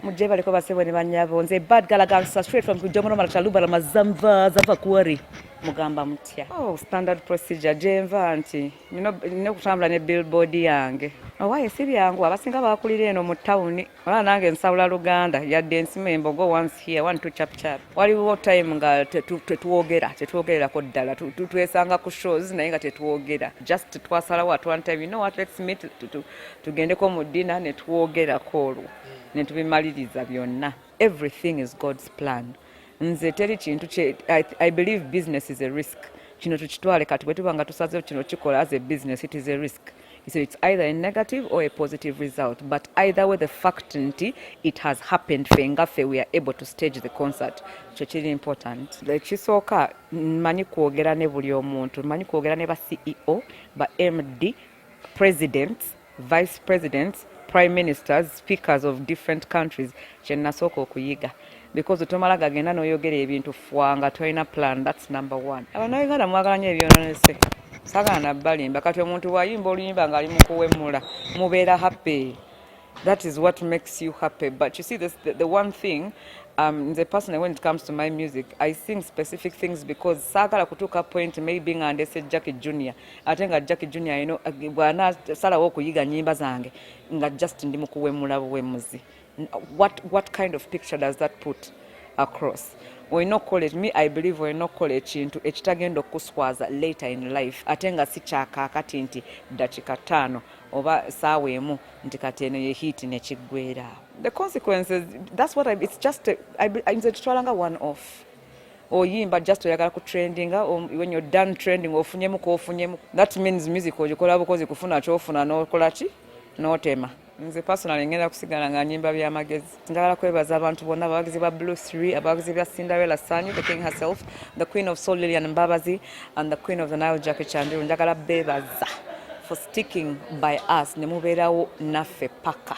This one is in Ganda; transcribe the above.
Mujje baliko basebwe ne bannyabo nze bad galagansa straight from kujomono marachaluba mazamba zava kuwari mugamba mutya standard procedure jenva nti nino kutambula ne billboard yange owaye si byangu abasinga bakulira eno mu tawuni wala nange nsawula Luganda yadde ensima embogo once here one two chap chap waliwo time nga tetwogererako ddala twesanga ku shows naye nga tetwogera just twasalawo at one time let's meet tugendeko mu dinner ne twogerako olwo ne tubimaliriza byonna. Everything is God's plan. Nze teri kintu I believe business is a risk. Kino tukitwale kati bwe tuba nga tusazeewo kino kikola as a business, it is a risk. So it's either a negative or a positive result. But either way, the fact it has happened fengaffe we are able to stage the concert. Kyo kiri important. Ekisooka mmanyi kwogera ne buli omuntu, mmanyi kwogera ne ba CEO, ba MD, presidents, vice presidents, prime ministers, speakers of different countries kyenasooka okuyiga because tomala gagenda n'oyogera ebintu fwanga tolina plan. That's number one. Abanayuganda mwagala nnyo ebyononese saagala nabbalimba kati omuntu bw'ayimba oluyimba ng'ali mu kuwemula mubeera happy. That is what makes you happy. But you see, the one thing, the person when it comes to my music, I sing specific things because saagala kutuuka point maybe nga ndese Jackie Junior ate nga Jackie Junior bwana salawo okuyiga nnyimba zange nga just ndi mu kuwemula buwemuzi. What kind of picture does that put across? I believe olina okukola ekintu ekitagenda okuswaza later in life ate nga si kyakaakati nti dakiika 5 oba saawa emu nti kati eno ye hit nekiggwera. The consequences, that's what it's just nze tutwalanga one off. Oyimba just oyagala ku trendinga, when you're done trending ofunyemu kofunyemu. That means music ogikola bukozi kufuna kyofuna n'okola ki n'otema. Nze personally ngenda kusigala nga nyimba by'amagezi. Njagala kwebaza abantu bonna abawagizi ba Blue 3, abawagizi ba Cinderella Sanyu, the king herself, the queen of soul Lillian Mbabazi, and the queen of the Nile Jackie Chandiru. Njagala bebaza for sticking by us ne mubeerawo naffe paka.